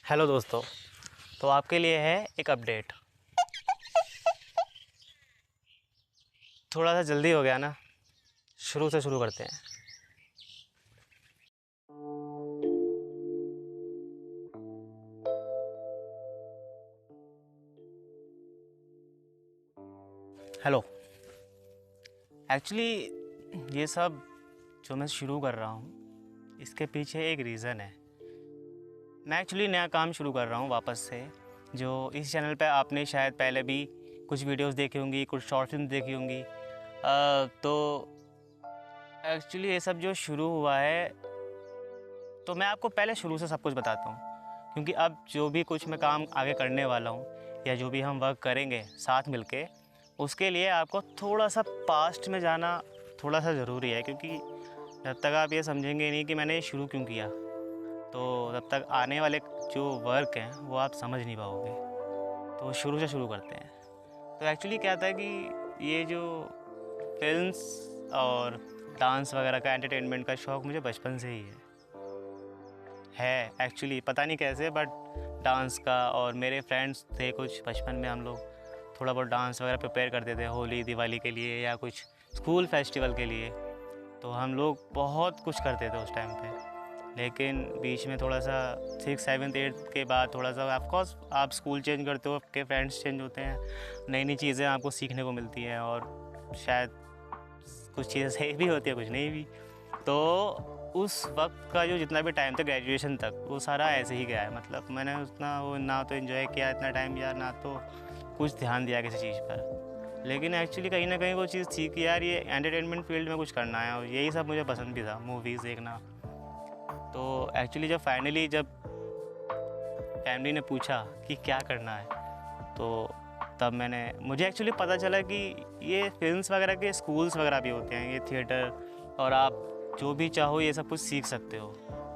Hello दोस्तों। तो आपके लिए है एक अपडेट। थोड़ा सा जल्दी हो गया ना, शुरू से शुरू करते हैं। हेलो। एक्चुअली ये सब जो मैं शुरू कर रहा हूँ इसके पीछे एक रीज़न है। मैं एक्चुअली नया काम शुरू कर रहा हूँ वापस से, जो इस चैनल पे आपने शायद पहले भी कुछ वीडियोस देखी होंगी, कुछ शॉर्ट फिल्म देखी होंगी। तो एक्चुअली ये सब जो शुरू हुआ है, तो मैं आपको पहले शुरू से सब कुछ बताता हूँ, क्योंकि अब जो भी कुछ मैं काम आगे करने वाला हूँ या जो भी हम वर्क करेंगे साथ मिलके, उसके लिए आपको थोड़ा सा पास्ट में जाना थोड़ा सा ज़रूरी है। क्योंकि जब तक आप ये समझेंगे नहीं कि मैंने ये शुरू क्यों किया, तो तब तक आने वाले जो वर्क हैं वो आप समझ नहीं पाओगे। तो शुरू से शुरू करते हैं। तो एक्चुअली क्या था कि ये जो फिल्म्स और डांस वगैरह का, एंटरटेनमेंट का शौक़ मुझे बचपन से ही है। एक्चुअली पता नहीं कैसे, बट डांस का, और मेरे फ्रेंड्स थे कुछ बचपन में, हम लोग थोड़ा बहुत डांस वगैरह प्रिपेयर करते थे होली दिवाली के लिए या कुछ स्कूल फेस्टिवल के लिए। तो हम लोग बहुत कुछ करते थे उस टाइम पे। लेकिन बीच में थोड़ा सा 6, 7, 8 के बाद थोड़ा सा, ऑफ कोर्स आप स्कूल चेंज करते हो, आपके फ्रेंड्स चेंज होते हैं, नई नई चीज़ें आपको सीखने को मिलती हैं, और शायद कुछ चीज़ें सही भी होती है, कुछ नहीं भी। तो उस वक्त का जो जितना भी टाइम था ग्रेजुएशन तक, वो सारा ऐसे ही गया है। मतलब मैंने उतना वो ना तो एंजॉय किया इतना टाइम, यार ना तो कुछ ध्यान दिया किसी चीज़ पर। लेकिन एक्चुअली कहीं ना कहीं वो चीज़ थी कि यार ये एंटरटेनमेंट फील्ड में कुछ करना है, और यही सब मुझे पसंद भी था, मूवीज़ देखना। तो एक्चुअली जब फैमिली ने पूछा कि क्या करना है, तो तब मुझे एक्चुअली पता चला कि ये फिल्म्स वगैरह के स्कूल्स वगैरह भी होते हैं, ये थिएटर, और आप जो भी चाहो ये सब कुछ सीख सकते हो।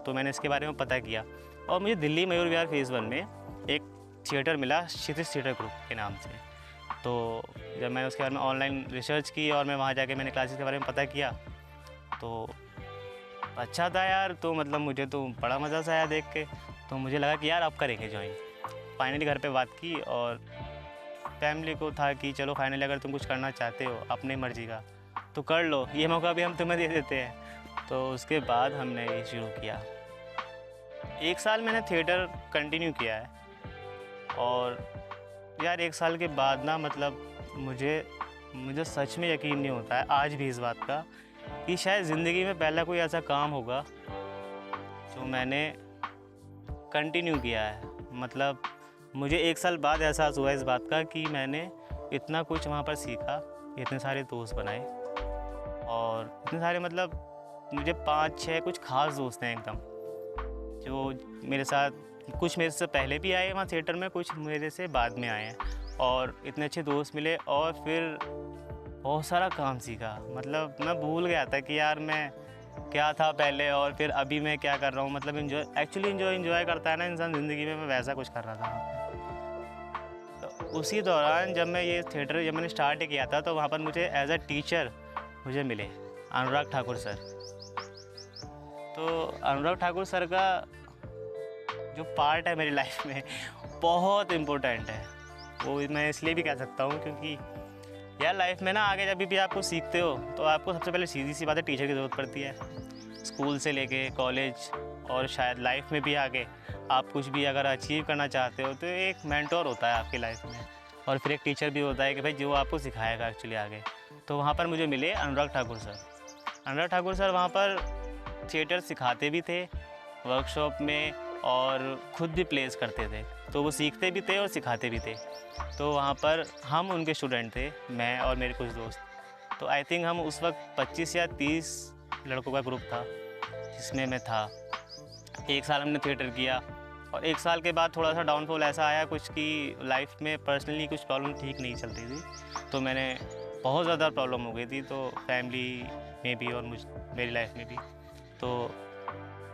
तो मैंने इसके बारे में पता किया, और मुझे दिल्ली मयूर विहार फेज़ 1 में एक थिएटर मिला, क्षितिज थिएटर ग्रुप के नाम से। तो जब मैंने उसके बारे में ऑनलाइन रिसर्च की और मैं वहाँ जाके मैंने क्लासेस के बारे में पता किया, तो अच्छा था यार। तो मतलब मुझे तो बड़ा मज़ा सा आया देख के। तो मुझे लगा कि यार अब करेंगे ज्वाइन। फाइनली घर पे बात की, और फैमिली को था कि चलो फाइनली अगर तुम कुछ करना चाहते हो अपनी मर्ज़ी का तो कर लो, ये मौका भी हम तुम्हें दे देते हैं। तो उसके बाद हमने ये शुरू किया। 1 साल मैंने थिएटर कंटिन्यू किया है, और यार 1 साल के बाद ना, मतलब मुझे सच में यकीन नहीं होता है आज भी इस बात का कि शायद ज़िंदगी में पहला कोई ऐसा काम होगा जो मैंने कंटिन्यू किया है। मतलब मुझे 1 साल बाद एहसास हुआ इस बात का कि मैंने इतना कुछ वहाँ पर सीखा, इतने सारे दोस्त बनाए, और इतने सारे, मतलब मुझे 5-6 कुछ ख़ास दोस्त हैं एकदम, जो मेरे साथ, कुछ मेरे से पहले भी आए वहाँ थिएटर में, कुछ मेरे से बाद में आए हैं, और इतने अच्छे दोस्त मिले, और फिर बहुत सारा काम सीखा। मतलब मैं भूल गया था कि यार मैं क्या था पहले और फिर अभी मैं क्या कर रहा हूँ। मतलब एंजॉय करता है ना इंसान ज़िंदगी में, मैं वैसा कुछ कर रहा था वहाँ पे। तो उसी दौरान जब मैंने स्टार्ट किया था, तो वहाँ पर मुझे एज अ टीचर मुझे मिले अनुराग ठाकुर सर। तो अनुराग ठाकुर सर का जो पार्ट है मेरी लाइफ में बहुत इम्पोर्टेंट है। वो मैं इसलिए भी कह सकता हूँ क्योंकि यार लाइफ में ना आगे जब भी आप कुछ सीखते हो, तो आपको सबसे पहले सीधी सी बात है, टीचर की ज़रूरत पड़ती है। स्कूल से लेके कॉलेज, और शायद लाइफ में भी आगे आप कुछ भी अगर अचीव करना चाहते हो, तो एक मेंटोर होता है आपकी लाइफ में, और फिर एक टीचर भी होता है कि भाई जो आपको सिखाएगा एक्चुअली आगे। तो वहाँ पर मुझे मिले अनुराग ठाकुर सर। अनुराग ठाकुर सर वहाँ पर थिएटर सिखाते भी थे वर्कशॉप में, और ख़ुद भी प्लेस करते थे। तो वो सीखते भी थे और सिखाते भी थे। तो वहाँ पर हम उनके स्टूडेंट थे, मैं और मेरे कुछ दोस्त। तो आई थिंक हम उस वक्त 25 या 30 लड़कों का ग्रुप था जिसमें मैं था। 1 साल हमने थिएटर किया, और 1 साल के बाद थोड़ा सा डाउनफॉल ऐसा आया कुछ कि लाइफ में पर्सनली कुछ प्रॉब्लम ठीक नहीं चल रही थी। तो बहुत ज़्यादा प्रॉब्लम हो गई थी, तो फैमिली में भी और मेरी लाइफ में भी। तो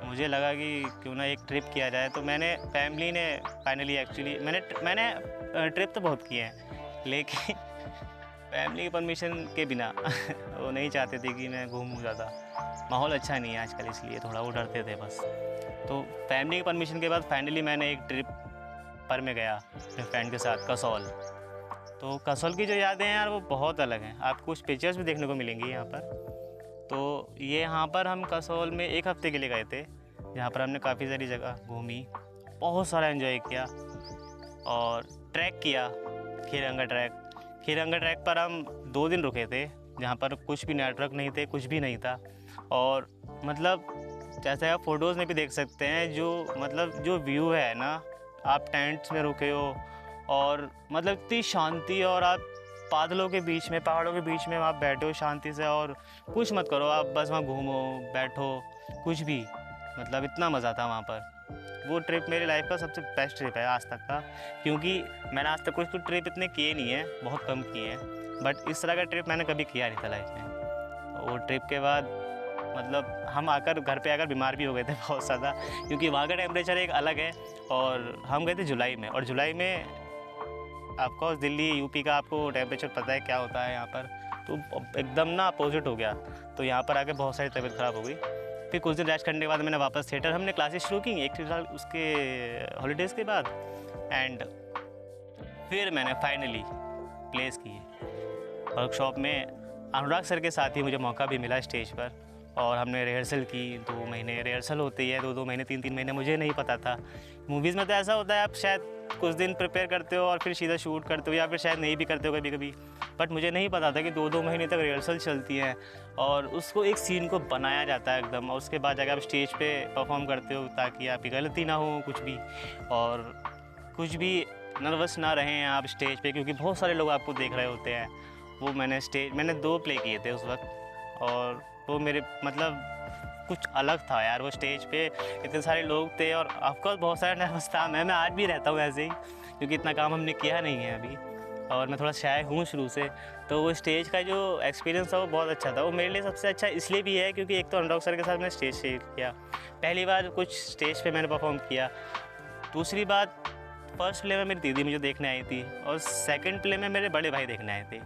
मुझे लगा कि क्यों ना एक ट्रिप किया जाए। तो फैमिली ने फाइनली, एक्चुअली मैंने ट्रिप तो बहुत किए हैं, लेकिन फैमिली की परमिशन के बिना वो नहीं चाहते थे कि मैं घूमूँ ज़्यादा। माहौल अच्छा नहीं है आजकल, इसलिए थोड़ा वो डरते थे बस। तो फैमिली की परमिशन के बाद फाइनली मैंने एक ट्रिप पर मैं गया अपने फ्रेंड के साथ कसौल। तो कसौल की जो यादें हैं यार वो बहुत अलग हैं, आपको कुछ पिक्चर्स भी देखने को मिलेंगी यहाँ पर। तो ये यहाँ पर हम कसौल में 1 हफ़्ते के लिए गए थे, जहाँ पर हमने काफ़ी सारी जगह घूमी, बहुत सारा एंजॉय किया और ट्रैक किया। खीरंगा ट्रैक पर हम 2 दिन रुके थे, जहाँ पर कुछ भी नेटवर्क नहीं थे, कुछ भी नहीं था। और मतलब जैसे आप फ़ोटोज़ में भी देख सकते हैं, जो व्यू है ना, आप टेंट्स में रुके हो और मतलब इतनी शांति, और आप बादलों के बीच में, पहाड़ों के बीच में आप बैठे हो शांति से और कुछ मत करो, आप बस वहाँ घूमो, बैठो, कुछ भी, मतलब इतना मज़ा था वहाँ पर। वो ट्रिप मेरी लाइफ का सबसे बेस्ट ट्रिप है आज तक का, क्योंकि मैंने आज तक कुछ तो ट्रिप इतने किए नहीं हैं, बहुत कम किए हैं, बट इस तरह का ट्रिप मैंने कभी किया नहीं था लाइफ में। वो ट्रिप के बाद मतलब हम घर पे आकर बीमार भी हो गए थे बहुत ज़्यादा, क्योंकि वहाँ का टेम्परेचर एक अलग है। और हम गए थे जुलाई में, और जुलाई में ऑफकोर्स दिल्ली यूपी का आपको टेम्परेचर पता है क्या होता है यहाँ पर, तो एकदम ना अपोजिट हो गया। तो यहाँ पर आके बहुत सारी तबीयत ख़राब हो गई। फिर कुछ दिन रेस्ट करने के बाद मैंने वापस थिएटर, हमने क्लासेस शुरू की 1 साल उसके हॉलीडेज़ के बाद, एंड फिर मैंने फाइनली प्लेस किए वर्कशॉप में। अनुराग सर के साथ ही मुझे मौका भी मिला स्टेज पर, और हमने रिहर्सल की। 2 महीने रिहर्सल होती है, 2-2 महीने, 3-3 महीने, मुझे नहीं पता था। मूवीज़ में तो ऐसा होता है आप शायद कुछ दिन प्रिपेयर करते हो और फिर सीधा शूट करते हो, या फिर शायद नहीं भी करते हो कभी कभी, बट मुझे नहीं पता था कि 2-2 महीने तक रिहर्सल चलती है और उसको एक सीन को बनाया जाता है एकदम, और उसके बाद जाकर आप स्टेज पे परफॉर्म करते हो ताकि आपकी गलती ना हो कुछ भी, और कुछ भी नर्वस ना रहें आप स्टेज पे, क्योंकि बहुत सारे लोग आपको देख रहे होते हैं। वो मैंने 2 प्ले किए थे उस वक्त, और वो मेरे मतलब कुछ अलग था यार। वो स्टेज पे इतने सारे लोग थे, और ऑफकोर्स बहुत सारा नर्वस था मैं आज भी रहता हूँ ऐसे ही, क्योंकि इतना काम हमने किया नहीं है अभी, और मैं थोड़ा शाय हूँ शुरू से। तो वो स्टेज का जो एक्सपीरियंस था वो बहुत अच्छा था। वो मेरे लिए सबसे अच्छा इसलिए भी है क्योंकि एक तो अनुराग सर के साथ मैंने स्टेज शेयर किया, पहली बार कुछ स्टेज पे मैंने परफॉर्म किया। दूसरी बात, फर्स्ट प्ले में मेरी दीदी मुझे देखने आई थी, और सेकंड प्ले में मेरे बड़े भाई देखने आए थे।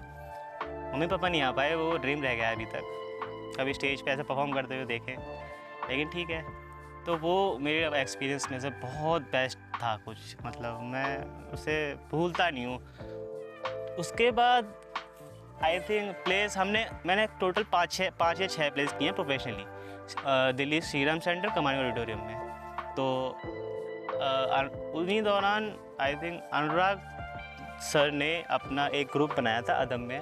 मम्मी पापा नहीं आ पाए, वो ड्रीम रह गया अभी तक कभी स्टेज पे ऐसे परफॉर्म करते हुए देखे, लेकिन ठीक है। तो वो मेरे एक्सपीरियंस में से बहुत बेस्ट था कुछ, मतलब मैं उसे भूलता नहीं हूँ। उसके बाद आई थिंक प्लेस मैंने टोटल 5 या 6 प्लेस किए हैं प्रोफेशनली, दिल्ली श्री राम सेंटर, कमानी ऑडिटोरियम में। तो उन्हीं दौरान आई थिंक अनुराग सर ने अपना एक ग्रुप बनाया था अदम में,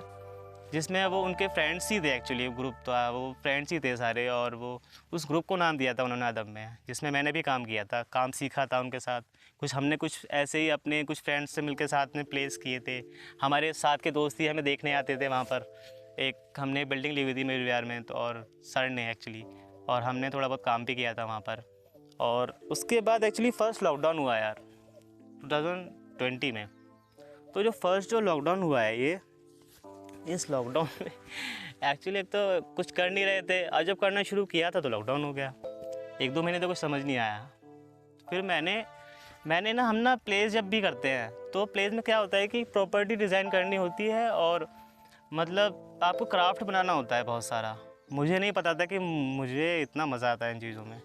जिसमें वो उनके फ्रेंड्स ही थे, एक्चुअली ग्रुप था, वो फ्रेंड्स ही थे सारे, और वो उस ग्रुप को नाम दिया था उन्होंने अदम में, जिसमें मैंने भी काम किया था, काम सीखा था उनके साथ। हमने कुछ ऐसे ही अपने कुछ फ्रेंड्स से मिलकर साथ में प्लेस किए थे। हमारे साथ के दोस्त ही हमें देखने आते थे वहाँ पर। एक हमने बिल्डिंग ली हुई थी मेरे विहार में, तो और सर ने एक्चुअली, और हमने थोड़ा बहुत काम भी किया था वहाँ पर। और उसके बाद एक्चुअली फर्स्ट लॉकडाउन हुआ यार 2020 में। तो जो लॉकडाउन हुआ है, इस लॉकडाउन में एक्चुअली एक तो कुछ कर नहीं रहे थे, और जब करना शुरू किया था तो लॉकडाउन हो गया। 1-2 महीने तो कुछ समझ नहीं आया। फिर मैंने ना, हम ना प्लेस जब भी करते हैं तो प्लेस में क्या होता है कि प्रॉपर्टी डिज़ाइन करनी होती है, और मतलब आपको क्राफ्ट बनाना होता है बहुत सारा। मुझे नहीं पता था कि मुझे इतना मज़ा आता है इन चीज़ों में।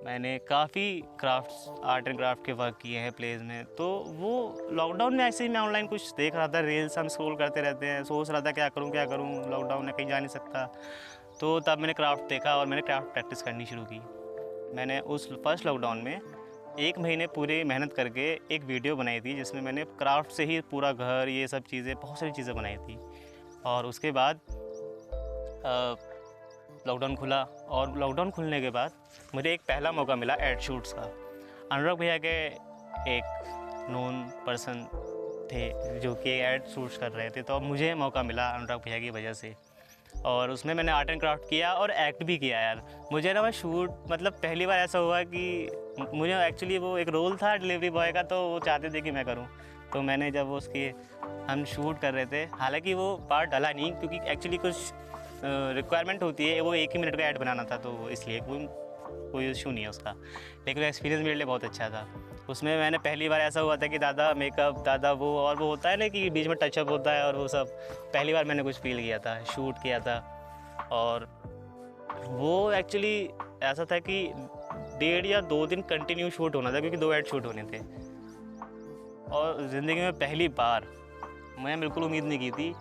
मैंने काफ़ी आर्ट एंड क्राफ्ट के वर्क किए हैं प्लेस में। तो वो लॉकडाउन में ऐसे ही मैं ऑनलाइन कुछ देख रहा था, रील्स हम स्क्रॉल करते रहते हैं, सोच रहा था क्या करूं, लॉकडाउन है, कहीं जा नहीं सकता। तो तब मैंने क्राफ्ट देखा और मैंने क्राफ्ट प्रैक्टिस करनी शुरू की। मैंने उस फर्स्ट लॉकडाउन में 1 महीने पूरी मेहनत करके एक वीडियो बनाई थी, जिसमें मैंने क्राफ्ट से ही पूरा घर, ये सब चीज़ें, बहुत सारी चीज़ें बनाई थी। और उसके बाद लॉकडाउन खुला, और लॉकडाउन खुलने के बाद मुझे एक पहला मौका मिला एड शूट्स का। अनुराग भैया के एक नोन पर्सन थे जो कि एड शूट्स कर रहे थे, तो अब मुझे मौका मिला अनुराग भैया की वजह से, और उसमें मैंने आर्ट एंड क्राफ्ट किया और एक्ट भी किया यार। मुझे ना, मैं शूट, मतलब पहली बार ऐसा हुआ कि मुझे एक्चुअली वो एक रोल था डिलीवरी बॉय का, तो वो चाहते थे कि मैं करूँ। तो मैंने जब हम शूट कर रहे थे, हालांकि वो पार्ट डाला नहीं क्योंकि एक्चुअली कुछ रिक्वायरमेंट होती है, वो 1 ही मिनट का ऐड बनाना था, तो इसलिए कोई इशू नहीं है उसका। लेकिन एक्सपीरियंस मेरे लिए बहुत अच्छा था। उसमें मैंने पहली बार ऐसा हुआ था कि दादा मेकअप, दादा वो, और वो होता है ना कि बीच में टचअप होता है, और वो सब पहली बार मैंने कुछ फील किया था, शूट किया था। और वो एक्चुअली ऐसा था कि 1.5 या 2 दिन कंटिन्यू शूट होना था, क्योंकि 2 ऐड शूट होने थे। और ज़िंदगी में पहली बार मैं बिल्कुल उम्मीद नहीं की थी।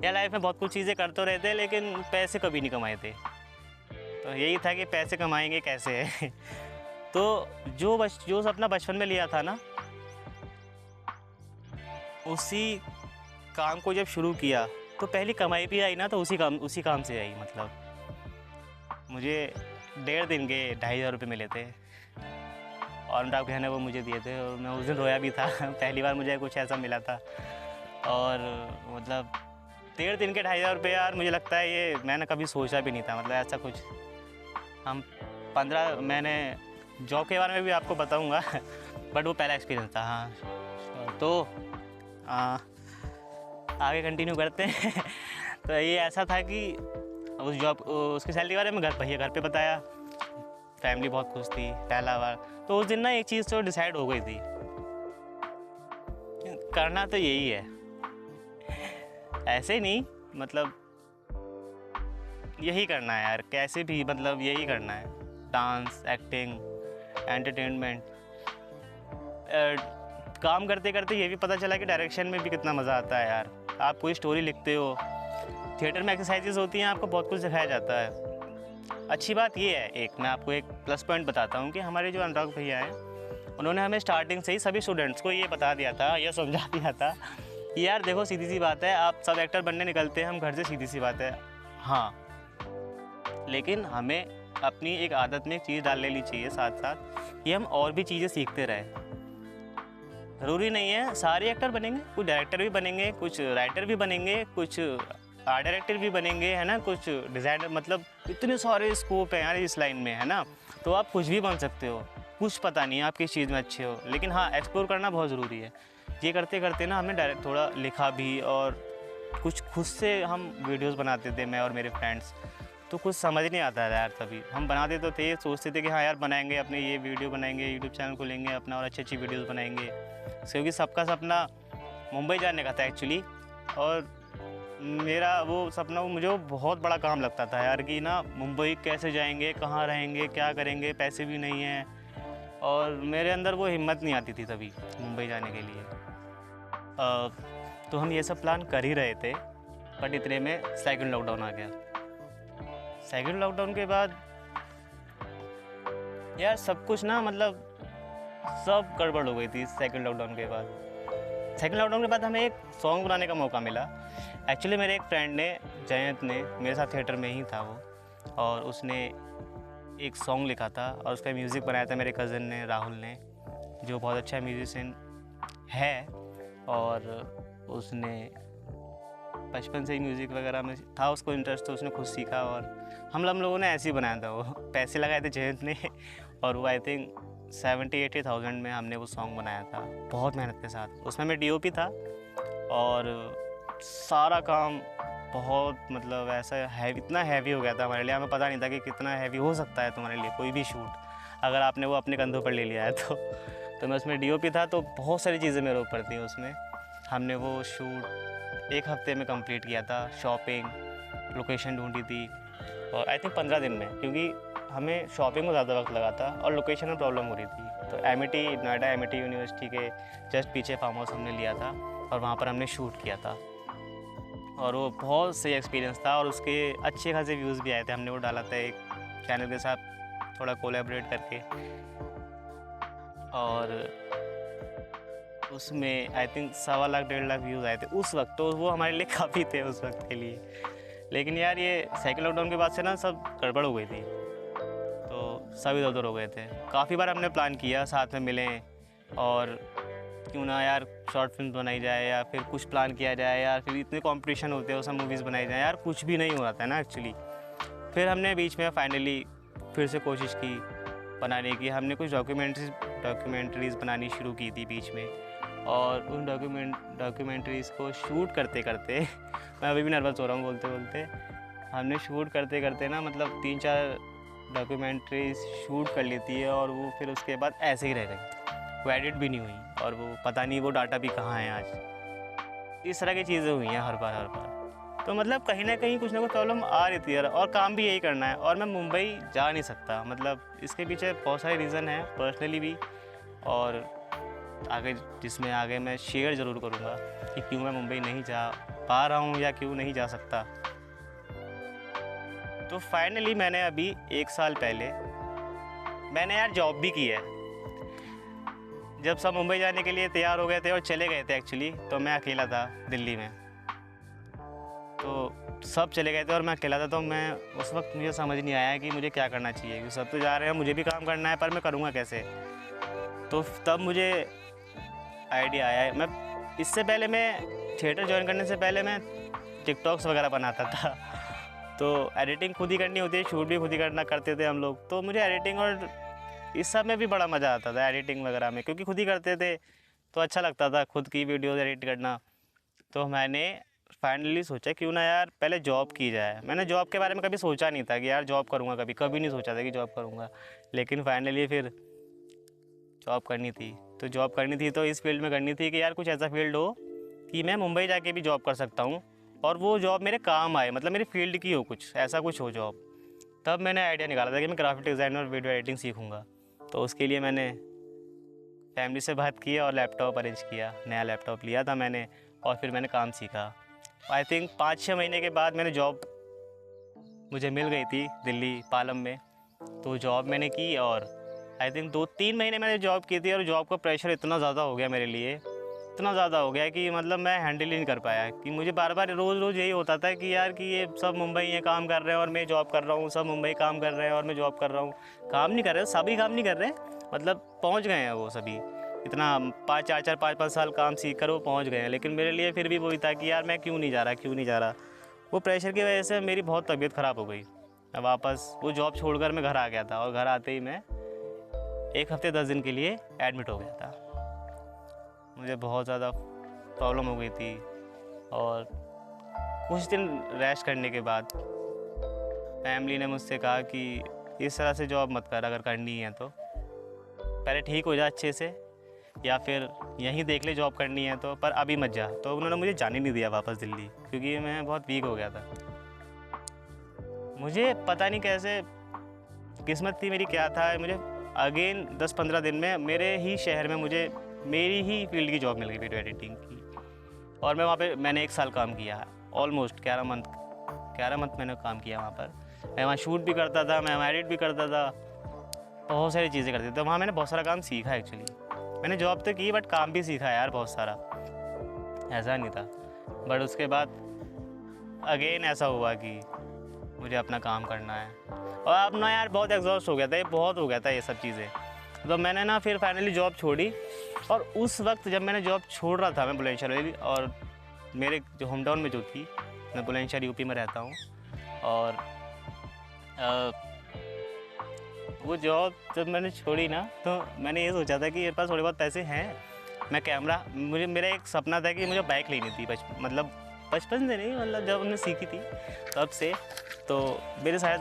या लाइफ में बहुत कुछ चीज़ें करते रहे थे, लेकिन पैसे कभी नहीं कमाए थे। तो यही था कि पैसे कमाएंगे कैसे तो जो सपना बचपन में लिया था ना, उसी काम को जब शुरू किया तो पहली कमाई भी आई ना, तो उसी काम से आई। मतलब मुझे 1.5 दिन के 2,500 रुपये मिले थे, और अनुराग भैया ने वो मुझे दिए थे, और मैं उस दिन रोया भी था पहली बार मुझे कुछ ऐसा मिला था। और मतलब 1.5 दिन के 2,500 रुपये यार, मुझे लगता है ये मैंने कभी सोचा भी नहीं था। मतलब ऐसा कुछ हम 15 मैंने जॉब के बारे में भी आपको बताऊंगा बट वो पहला एक्सपीरियंस था। हाँ, तो आगे कंटिन्यू करते हैं तो ये ऐसा था कि उस जॉब उसकी सैलरी के बारे में घर पे बताया, फैमिली बहुत खुश थी पहला बार। तो उस दिन ना एक चीज़ तो डिसाइड हो गई थी, करना तो यही है, ऐसे नहीं, मतलब यही करना है यार, कैसे भी, मतलब यही करना है। Dance, acting, entertainment. काम करते करते ये भी पता चला कि डायरेक्शन में भी कितना मज़ा आता है यार। आप कोई स्टोरी लिखते हो, थिएटर में एक्सरसाइजेस होती हैं, आपको बहुत कुछ दिखाया जाता है। अच्छी बात ये है, एक मैं आपको एक प्लस पॉइंट बताता हूँ कि हमारे जो अनुराग भैया हैं, उन्होंने हमें स्टार्टिंग से ही सभी स्टूडेंट्स को ये बता दिया था, ये समझा दिया था कि यार देखो सीधी सी बात है, आप सब एक्टर बनने निकलते हैं हम घर से, सीधी सी बात है। हाँ, लेकिन हमें अपनी एक आदत में एक चीज़ डाल लेनी चाहिए साथ साथ, कि हम और भी चीज़ें सीखते रहें। ज़रूरी नहीं है सारे एक्टर बनेंगे, कुछ डायरेक्टर भी बनेंगे, कुछ राइटर भी बनेंगे, कुछ आर्ट डायरेक्टर भी बनेंगे, है ना, कुछ डिज़ाइनर। मतलब इतने सारे स्कोप हैं यार इस लाइन में, है ना। तो आप कुछ भी बन सकते हो, कुछ पता नहीं आप किस चीज़ में अच्छे हो, लेकिन हाँ, एक्सप्लोर करना बहुत ज़रूरी है। ये करते करते ना हमने डायरेक्ट थोड़ा लिखा भी, और कुछ खुद से हम वीडियोज़ बनाते थे, मैं और मेरे फ्रेंड्स। तो कुछ समझ नहीं आता था यार, तभी हम बनाते तो थे, सोचते थे कि हाँ यार बनाएंगे, अपने ये वीडियो बनाएंगे, यूट्यूब चैनल खोलेंगे अपना, और अच्छी अच्छी वीडियोस बनाएंगे, क्योंकि सबका सपना मुंबई जाने का था एक्चुअली। और मेरा वो सपना, वो मुझे वो बहुत बड़ा काम लगता था यार, कि ना मुंबई कैसे जाएंगे, कहाँ रहेंगे, क्या करेंगे, पैसे भी नहीं हैं, और मेरे अंदर वो हिम्मत नहीं आती थी तभी मुंबई जाने के लिए। तो हम ये सब प्लान कर ही रहे थे, बट इतने में सेकंड लॉकडाउन आ गया। सेकंड लॉकडाउन के बाद यार सब कुछ ना, मतलब सब गड़बड़ हो गई थी। सेकंड लॉकडाउन के बाद हमें एक सॉन्ग बनाने का मौका मिला। एक्चुअली मेरे एक फ्रेंड ने, जयंत ने, मेरे साथ थिएटर में ही था वो, और उसने एक सॉन्ग लिखा था और उसका म्यूज़िक बनाया था मेरे कज़न ने, राहुल ने, जो बहुत अच्छा म्यूजिशियन है। और उसने बचपन से ही म्यूज़िक वगैरह में था उसको इंटरेस्ट, तो उसने खुद सीखा, और हम लोगों ने ऐसे ही बनाया था। वो पैसे लगाए थे जयंत ने, और वो आई थिंक 70-80,000 में हमने वो सॉन्ग बनाया था, बहुत मेहनत के साथ। उसमें मैं DOP था, और सारा काम बहुत, मतलब ऐसा हैवी, इतना हैवी हो गया था हमारे लिए, हमें पता नहीं था कि कितना हैवी हो सकता है तुम्हारे लिए कोई भी शूट, अगर आपने वो अपने कंधों पर ले लिया है तो मैं उसमें DOP था, तो बहुत सारी चीज़ें मेरे ऊपर थी उसमें। हमने वो शूट 1 हफ्ते में कंप्लीट किया था, शॉपिंग, लोकेशन ढूंढी थी, और आई थिंक 15 दिन में, क्योंकि हमें शॉपिंग में ज़्यादा वक्त लगा था और लोकेशन में प्रॉब्लम हो रही थी। तो नोएडा MIT यूनिवर्सिटी के जस्ट पीछे फार्म हाउस हमने लिया था, और वहाँ पर हमने शूट किया था, और वो बहुत सही एक्सपीरियंस था, और उसके अच्छे खासे व्यूज़ भी आए थे। हमने वो डाला था एक चैनल के साथ थोड़ा कोलैबोरेट करके, और उसमें I think 1.25 lakh 1.5 lakh views आए थे उस वक्त, तो वो हमारे लिए काफ़ी थे उस वक्त के लिए। लेकिन यार ये सेकंड लॉकडाउन के बाद से ना सब गड़बड़ हो गई थी, तो सब इधर उधर हो गए थे। काफ़ी बार हमने प्लान किया साथ में मिलें, और क्यों ना यार शॉर्ट फिल्म बनाई जाए, या फिर कुछ प्लान किया जाए, या फिर इतने कंपटीशन होते हैं उसमें मूवीज़ बनाई जाए, यार कुछ भी नहीं हो रहा था ना एक्चुअली। फिर हमने बीच में फाइनली फिर से कोशिश की बनाने की। हमने कुछ डॉक्यूमेंट्रीज़ बनानी शुरू की थी बीच में, और उन डॉक्यूमेंट्रीज़ को शूट करते करते मैं अभी भी नर्वस हो रहा हूँ बोलते बोलते। हमने शूट करते करते ना, मतलब 3-4 डॉक्यूमेंट्रीज शूट कर लेती है, और वो फिर उसके बाद ऐसे ही रह गई, वो एडिट भी नहीं हुई, और वो पता नहीं वो डाटा भी कहाँ है आज। इस तरह की चीज़ें हुई हैं हर बार। तो मतलब कहीं ना कहीं कुछ ना कुछ प्रॉब्लम आ रही थी यार, और काम भी यही करना है, और मैं मुंबई जा नहीं सकता। मतलब इसके पीछे बहुत सारे रीज़न हैं पर्सनली भी, और जिसमें आगे मैं शेयर ज़रूर करूँगा कि क्यों मैं मुंबई नहीं जा पा रहा हूँ या क्यों नहीं जा सकता। तो फाइनली मैंने अभी 1 साल पहले मैंने यार जॉब भी की है। जब सब मुंबई जाने के लिए तैयार हो गए थे और चले गए थे एक्चुअली, तो मैं अकेला था दिल्ली में। तो सब चले गए थे और मैं अकेला था, तो मैं उस वक्त मुझे समझ नहीं आया कि मुझे क्या करना चाहिए, क्योंकि सब तो जा रहे हैं, मुझे भी काम करना है, पर मैं करूँगा कैसे। तो तब मुझे आइडिया आया है। मैं इससे पहले मैं थिएटर ज्वाइन करने से पहले मैं टिकटॉक्स वगैरह बनाता था। तो एडिटिंग खुद ही करनी होती है, शूट भी खुद ही करना करते थे हम लोग। तो मुझे एडिटिंग और इस सब में भी बड़ा मज़ा आता था, एडिटिंग वगैरह में, क्योंकि खुद ही करते थे तो अच्छा लगता था खुद की वीडियोज़ एडिट करना। तो मैंने फाइनली सोचा क्यों ना यार पहले जॉब की जाए। मैंने जॉब के बारे में कभी सोचा नहीं था कि यार जॉब करूँगा, कभी नहीं सोचा था कि जॉब करूँगा, लेकिन फाइनली फिर जॉब करनी थी। तो जॉब करनी थी तो इस फील्ड में करनी थी कि यार कुछ ऐसा फील्ड हो कि मैं मुंबई जाके भी जॉब कर सकता हूँ और वो जॉब मेरे काम आए, मतलब मेरी फील्ड की हो, कुछ ऐसा कुछ हो जॉब। तब मैंने आइडिया निकाला था कि मैं ग्राफिक डिज़ाइन और वीडियो एडिटिंग सीखूँगा। तो उसके लिए मैंने फैमिली से बात की और लैपटॉप अरेंज किया, नया लैपटॉप लिया था मैंने, और फिर मैंने काम सीखा। आई थिंक 5-6 महीने के बाद मैंने जॉब मुझे मिल गई थी दिल्ली पालम में। तो जॉब मैंने की और आई थिंक 2-3 महीने मैंने जॉब की थी, और जॉब का प्रेशर इतना ज़्यादा हो गया मेरे लिए, इतना ज़्यादा हो गया कि मतलब मैं हैंडल ही नहीं कर पाया। कि मुझे बार बार रोज़ यही होता था कि यार कि ये सब मुंबई ये काम कर रहे हैं और मैं जॉब कर रहा हूँ, सब मुंबई काम कर रहे हैं और मैं जॉब कर रहा हूँ। काम नहीं कर रहे, सभी काम नहीं कर रहे, मतलब पहुँच गए हैं वो सभी, इतना 5-4 साल काम सीख कर वो पहुँच गए हैं। लेकिन मेरे लिए फिर भी वही था कि यार मैं क्यों नहीं जा रहा। वो प्रेशर की वजह से मेरी बहुत तबीयत ख़राब हो गई। मैं वापस वो जॉब छोड़कर मैं घर आ गया था, और घर आते ही मैं 1 हफ़्ते 10 दिन के लिए एडमिट हो गया था। मुझे बहुत ज़्यादा प्रॉब्लम हो गई थी, और कुछ दिन रेस्ट करने के बाद फैमिली ने मुझसे कहा कि इस तरह से जॉब मत कर, अगर करनी है तो पहले ठीक हो जा अच्छे से, या फिर यहीं देख ले जॉब करनी है तो, पर अभी मत जा। तो उन्होंने मुझे जाने नहीं दिया वापस दिल्ली, क्योंकि मैं बहुत वीक हो गया था। मुझे पता नहीं कैसे किस्मत थी मेरी क्या था, मुझे अगेन 10-15 दिन में मेरे ही शहर में मुझे मेरी ही फील्ड की जॉब मिल गई, वीडियो एडिटिंग की। और मैं वहाँ पे मैंने 1 साल काम किया, ऑलमोस्ट 11 मंथ मैंने काम किया वहाँ पर। मैं वहाँ शूट भी करता था, मैं वहाँ एडिट भी करता था, बहुत सारी चीज़ें करते थे वहाँ। मैंने बहुत सारा काम सीखा एक्चुअली। मैंने जॉब तो की बट काम भी सीखा यार बहुत सारा, ऐसा नहीं था। बट उसके बाद अगेन ऐसा हुआ कि मुझे अपना काम करना है, और अब ना यार बहुत एग्जॉस्ट हो गया था, ये बहुत हो गया था ये सब चीज़ें। तो मैंने ना फिर फाइनली जॉब छोड़ी, और उस वक्त जब मैंने जॉब छोड़ रहा था मैं बुलंदशहर में, और मेरे जो होम टाउन में जो थी, मैं बुलंदशहर यूपी में रहता हूँ, और वो जॉब जब मैंने छोड़ी ना, तो मैंने ये सोचा था कि मेरे पास थोड़े बहुत पैसे हैं, मैं कैमरा, मेरा एक सपना था कि मुझे बाइक लेनी थी बचपन से नहीं, मतलब जब हमने सीखी थी तब से। तो मेरे सारे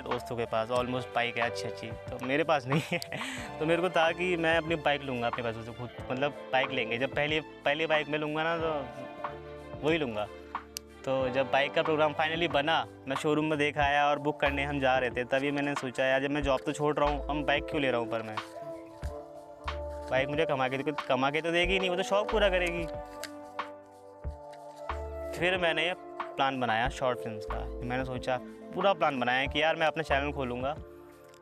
दोस्तों के पास ऑलमोस्ट बाइक है अच्छी, तो मेरे पास नहीं है। तो मेरे को था कि मैं अपनी बाइक लूँगा अपने पैसों से खुद, मतलब बाइक लेंगे। जब पहली बाइक में लूँगा ना, तो वही लूँगा। तो जब बाइक का प्रोग्राम फाइनली बना, मैं शोरूम में देखा आया और बुक करने हम जा रहे थे, तभी मैंने सोचा यार जब मैं जॉब तो छोड़ रहा हूँ, हम बाइक क्यों ले रहा हूँ, पर मैं बाइक मुझे कमा के तो देगी नहीं, वो तो शौक पूरा करेगी। फिर मैंने प्लान बनाया शॉर्ट फिल्म्स का। मैंने सोचा पूरा प्लान बनाया कि यार मैं अपना चैनल खोलूँगा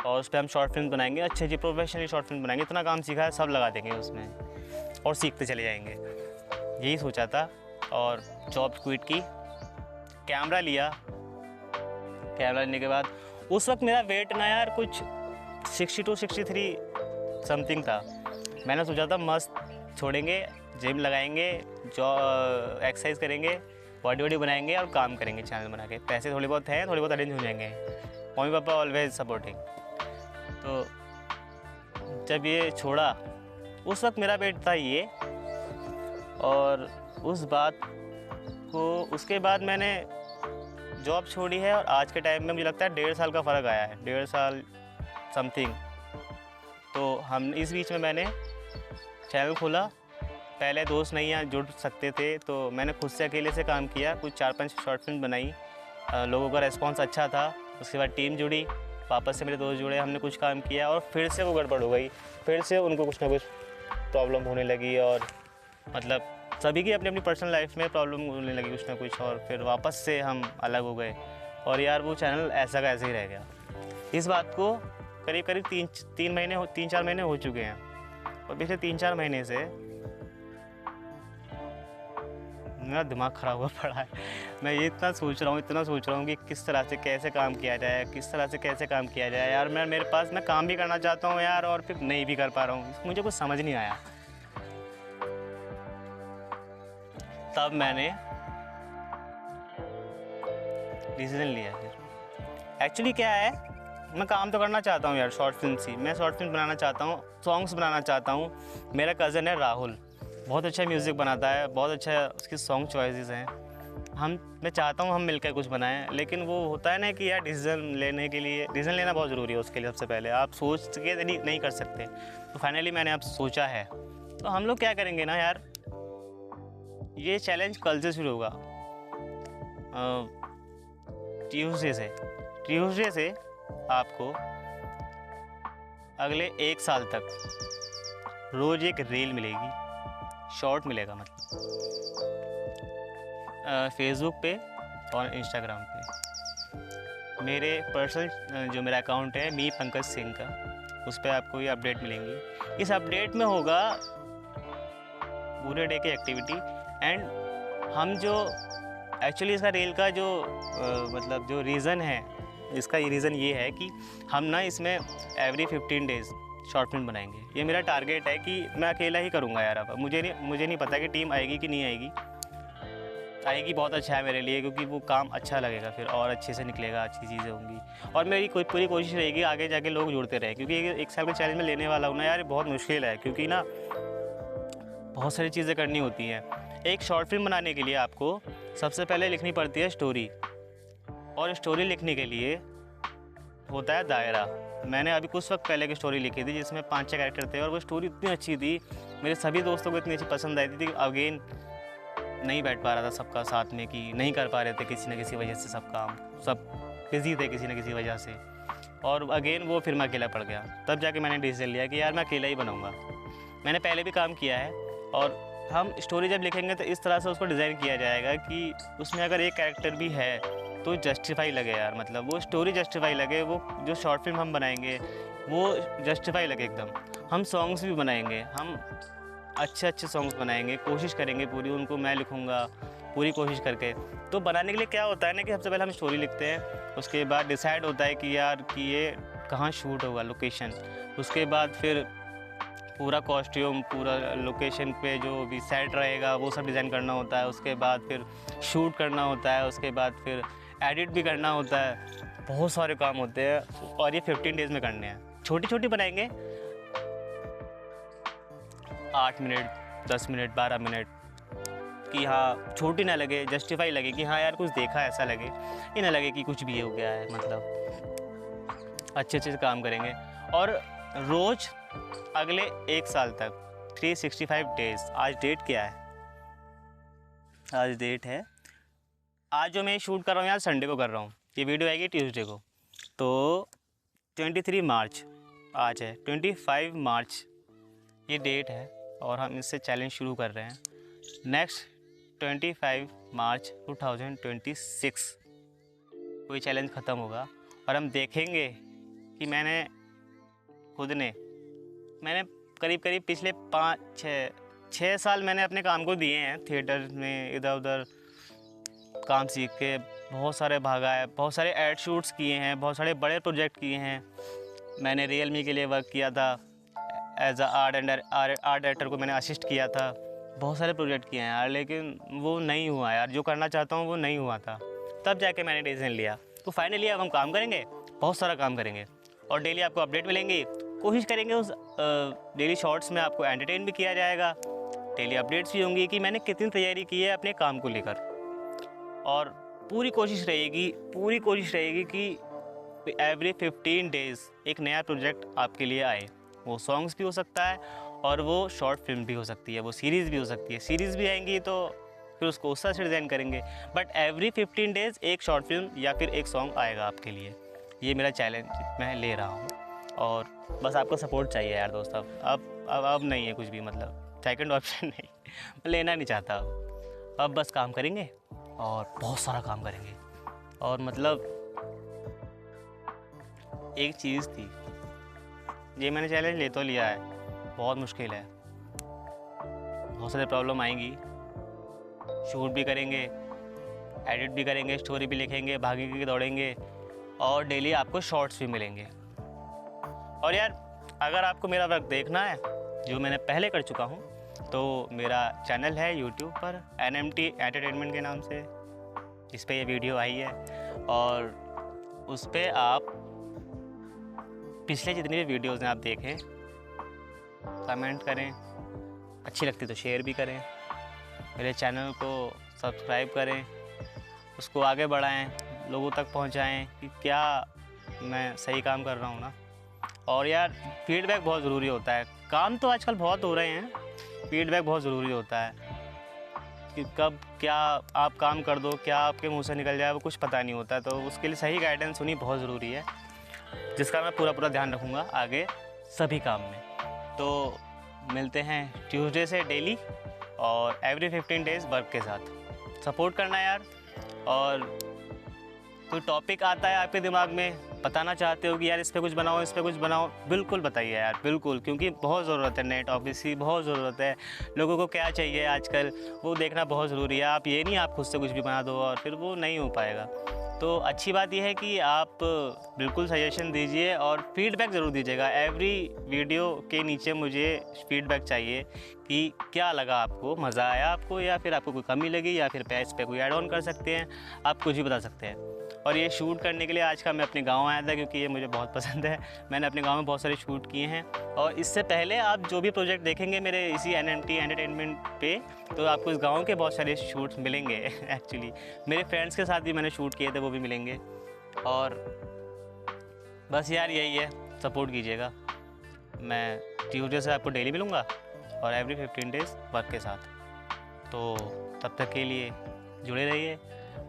और उस पर हम शॉर्ट फिल्म बनाएंगे, अच्छी प्रोफेशनली शॉर्ट फिल्म बनाएंगे, इतना काम सीखा है सब लगा देंगे उसमें और सीखते चले जाएंगे, यही सोचा था। और जॉब क्विट की, कैमरा लिया। कैमरा लेने के बाद उस वक्त मेरा वेट ना यार कुछ 62-63 समथिंग था। मैंने सोचा था मस्त छोड़ेंगे, जिम लगाएंगे, जो एक्सरसाइज करेंगे, बॉडी बनाएंगे और काम करेंगे चैनल बना के, पैसे थोड़े बहुत हैं, थोड़े बहुत अरेंज हो जाएंगे, मम्मी पापा ऑलवेज सपोर्टिंग। तो जब ये छोड़ा, उस वक्त मेरा वेट था ये, और उस बात को उसके बाद मैंने जॉब छोड़ी है, और आज के टाइम में मुझे लगता है 1.5 साल का फ़र्क आया है, 1.5 साल समथिंग। तो हम इस बीच में मैंने चैनल खोला पहले दोस्त नहीं यहाँ जुड़ सकते थे, तो मैंने खुद से अकेले से काम किया, कुछ 4-5 शॉर्ट फिल्म बनाई। लोगों का रिस्पांस अच्छा था। उसके बाद टीम जुड़ी, वापस से मेरे दोस्त जुड़े, हमने कुछ काम किया और फिर से वो गड़बड़ हो गई। फिर से उनको कुछ ना कुछ प्रॉब्लम होने लगी और मतलब सभी की अपनी अपनी पर्सनल लाइफ में प्रॉब्लम होने लगी कुछ ना कुछ, और फिर वापस से हम अलग हो गए और यार वो चैनल ऐसा का ऐसा ही रह गया। इस बात को करीब करीब 3-4 महीने हो चुके हैं और पिछले 3-4 महीने से मेरा दिमाग ख़राब हुआ पड़ा है। मैं ये इतना सोच रहा हूँ कि किस तरह से कैसे काम किया जाए, किस तरह से कैसे काम किया जाए यार। मैं काम भी करना चाहता हूँ यार और फिर नहीं भी कर पा रहा हूँ, मुझे कुछ समझ नहीं आया। तब मैंने डिसीजन लिया। फिर एक्चुअली क्या है, मैं काम तो करना चाहता हूँ यार, शॉर्ट फिल्म बनाना चाहता हूँ, सॉन्ग्स बनाना चाहता हूँ। मेरा कज़न है राहुल, बहुत अच्छा म्यूज़िक बनाता है, बहुत अच्छा उसकी सॉन्ग चॉइसेस हैं। मैं चाहता हूँ हम मिलकर कुछ बनाएं, लेकिन वो होता है ना कि यार डिसीजन लेना बहुत ज़रूरी है। उसके लिए सबसे पहले आप सोच के नहीं कर सकते। तो फाइनली मैंने अब सोचा है, तो हम लोग क्या करेंगे ना यार, ये चैलेंज कल से शुरू होगा, ट्यूसडे से आपको अगले 1 साल तक रोज़ एक रील मिलेगी, शॉर्ट मिलेगा मतलब, फेसबुक पे और इंस्टाग्राम पे। मेरे पर्सनल जो मेरा अकाउंट है मी पंकज सिंह का, उस पर आपको ये अपडेट मिलेंगी। इस अपडेट में होगा पूरे डे की एक्टिविटी एंड हम जो एक्चुअली इसका रील का जो मतलब जो रीज़न है, इसका ये रीज़न ये है कि हम ना इसमें एवरी 15 डेज़ शॉर्ट फिल्म बनाएंगे। ये मेरा टारगेट है कि मैं अकेला ही करूँगा यार। अब मुझे नहीं पता कि टीम आएगी कि नहीं आएगी। आएगी बहुत अच्छा है मेरे लिए, क्योंकि वो काम अच्छा लगेगा, फिर और अच्छे से निकलेगा, अच्छी चीज़ें होंगी। और मेरी पूरी कोशिश रहेगी आगे जाके लोग जुड़ते रहे, क्योंकि 1 साल का चैलेंज में लेने वाला हूँ ना यार, बहुत मुश्किल है, क्योंकि ना बहुत सारी चीज़ें करनी होती हैं। एक शॉर्ट फिल्म बनाने के लिए आपको सबसे पहले लिखनी पड़ती है स्टोरी, और स्टोरी लिखने के लिए होता है दायरा। मैंने अभी कुछ वक्त पहले की स्टोरी लिखी थी जिसमें 5-6 कैरेक्टर थे, और वो स्टोरी इतनी अच्छी थी, मेरे सभी दोस्तों को इतनी अच्छी पसंद आई थी। अगेन नहीं बैठ पा रहा था सबका साथ में, कि नहीं कर पा रहे थे किसी न किसी वजह से, सब बिज़ी थे किसी न किसी वजह से, और अगेन वो फिर मैं अकेला पड़ गया। तब जाके मैंने डिसीजन लिया कि यार मैं अकेला ही बनाऊँगा। मैंने पहले भी काम किया है, और हम स्टोरी जब लिखेंगे तो इस तरह से उसको डिज़ाइन किया जाएगा कि उसमें अगर एक कैरेक्टर भी है तो जस्टिफाई लगे यार, मतलब वो स्टोरी जस्टिफाई लगे, वो जो शॉर्ट फिल्म हम बनाएंगे वो जस्टिफाई लगे एकदम। हम सॉन्ग्स भी बनाएंगे, हम अच्छे सॉन्ग्स बनाएंगे, कोशिश करेंगे पूरी, उनको मैं लिखूँगा पूरी कोशिश करके। तो बनाने के लिए क्या होता है ना कि सबसे पहले हम स्टोरी लिखते हैं, उसके बाद डिसाइड होता है कि यार कि ये कहाँ शूट होगा, लोकेशन। उसके बाद फिर पूरा कॉस्ट्यूम, पूरा लोकेशन पे जो भी सेट रहेगा वो सब डिज़ाइन करना होता है। उसके बाद फिर शूट करना होता है, उसके बाद फिर एडिट भी करना होता है। बहुत सारे काम होते हैं, और ये 15 डेज़ में करने हैं। छोटी बनाएंगे, 8 मिनट, 10 मिनट, 12 मिनट, कि हाँ छोटी ना लगे, जस्टिफाई लगे कि हाँ यार कुछ देखा ऐसा लगे, ये ना लगे कि कुछ भी हो गया है। मतलब अच्छे से काम करेंगे, और रोज़ अगले 1 साल तक 365 डेज़। आज डेट क्या है? आज डेट है, आज जो मैं शूट कर रहा हूँ यार संडे को कर रहा हूँ, ये वीडियो आएगी ट्यूसडे को, तो 23 मार्च आज है, 25 मार्च ये डेट है, और हम इससे चैलेंज शुरू कर रहे हैं। नेक्स्ट 25 मार्च 2026 कोई चैलेंज ख़त्म होगा, और हम देखेंगे कि मैंने करीब पिछले 5-6 साल मैंने अपने काम को दिए हैं। थिएटर में इधर उधर काम सीख के बहुत सारे भागा है, बहुत सारे एड शूट्स किए हैं, बहुत सारे बड़े प्रोजेक्ट किए हैं। मैंने रियलमी के लिए वर्क किया था, एज अ आर्ट डायरेक्टर को मैंने असिस्ट किया था। बहुत सारे प्रोजेक्ट किए हैं यार, लेकिन वो नहीं हुआ यार, जो करना चाहता हूँ वो नहीं हुआ था। तब जाके मैंने डिसीजन लिया। तो फाइनली अब हम काम करेंगे, बहुत सारा काम करेंगे, और डेली आपको अपडेट मिलेंगी। कोशिश करेंगे उस डेली शॉर्ट्स में आपको एंटरटेन भी किया जाएगा, डेली अपडेट्स भी होंगी कि मैंने कितनी तैयारी की है अपने काम को लेकर। और पूरी कोशिश रहेगी कि एवरी 15 डेज़ एक नया प्रोजेक्ट आपके लिए आए। वो सॉन्ग्स भी हो सकता है, और वो शॉर्ट फिल्म भी हो सकती है, वो सीरीज़ भी हो सकती है। सीरीज़ भी आएंगी तो फिर उसको उस तरह से डिज़ाइन करेंगे, बट एवरी 15 डेज़ एक शॉर्ट फिल्म या फिर एक सॉन्ग आएगा आपके लिए। ये मेरा चैलेंज मैं ले रहा हूँ और बस आपका सपोर्ट चाहिए यार दोस्त। अब नहीं है कुछ भी, मतलब सेकंड ऑप्शन नहीं, मैं लेना नहीं चाहता अब बस काम करेंगे और बहुत सारा काम करेंगे। और मतलब एक चीज़ थी, ये मैंने चैलेंज ले तो लिया है, बहुत मुश्किल है, बहुत सारे प्रॉब्लम आएंगी। शूट भी करेंगे, एडिट भी करेंगे, स्टोरी भी लिखेंगे, भागेंगे दौड़ेंगे और डेली आपको शॉर्ट्स भी मिलेंगे। और यार अगर आपको मेरा वर्क देखना है जो मैंने पहले कर चुका हूँ, तो मेरा चैनल है यूट्यूब पर NMT एंटरटेनमेंट के नाम से, जिस पे ये वीडियो आई है। और उस पर आप पिछले जितनी भी वीडियोज़ हैं आप देखें, कमेंट करें, अच्छी लगती तो शेयर भी करें, मेरे चैनल को सब्सक्राइब करें, उसको आगे बढ़ाएं, लोगों तक पहुंचाएं कि क्या मैं सही काम कर रहा हूं ना। और यार फीडबैक बहुत ज़रूरी होता है, काम तो आजकल बहुत हो रहे हैं, फीडबैक बहुत ज़रूरी होता है कि कब क्या आप काम कर दो, क्या आपके मुंह से निकल जाए वो कुछ पता नहीं होता। तो उसके लिए सही गाइडेंस होनी बहुत ज़रूरी है, जिसका मैं पूरा ध्यान रखूँगा आगे सभी काम में। तो मिलते हैं ट्यूसडे से डेली और एवरी 15 डेज़ वर्क के साथ। सपोर्ट करना यार। और कोई टॉपिक आता है आपके दिमाग में, बताना चाहते हो कि यार इस पे कुछ बनाओ, इस पे कुछ बनाओ, बिल्कुल बताइए यार, बिल्कुल, क्योंकि बहुत ज़रूरत है नए टॉपिक्स की, बहुत ज़रूरत है। लोगों को क्या चाहिए आजकल वो देखना बहुत ज़रूरी है। आप ये नहीं आप खुद से कुछ भी बना दो और फिर वो नहीं हो पाएगा। तो अच्छी बात यह है कि आप बिल्कुल सजेशन दीजिए और फीडबैक ज़रूर दीजिएगा। एवरी वीडियो के नीचे मुझे फीडबैक चाहिए कि क्या लगा आपको, मज़ा आया आपको, या फिर आपको कोई कमी लगी, या फिर इस पे कोई ऐड ऑन कर सकते हैं, आप कुछ भी बता सकते हैं। और ये शूट करने के लिए आज का मैं अपने गांव आया था, क्योंकि ये मुझे बहुत पसंद है। मैंने अपने गांव में बहुत सारे शूट किए हैं और इससे पहले आप जो भी प्रोजेक्ट देखेंगे मेरे इसी NMT एंटरटेनमेंट पे, तो आपको इस गांव के बहुत सारे शूट्स मिलेंगे। एक्चुअली मेरे फ्रेंड्स के साथ भी मैंने शूट किए थे, वो भी मिलेंगे। और बस यार यही है, सपोर्ट कीजिएगा। मैं ट्यूसडे से आपको डेली मिलूँगा और एवरी 15 डेज़ वर्क के साथ। तो तब तक के लिए जुड़े रहिए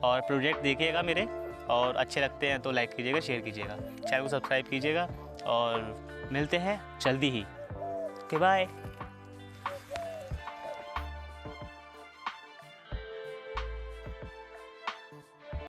और प्रोजेक्ट देखिएगा मेरे, और अच्छे लगते हैं तो लाइक कीजिएगा, शेयर कीजिएगा, चैनल को सब्सक्राइब कीजिएगा और मिलते हैं जल्दी ही। Okay bye.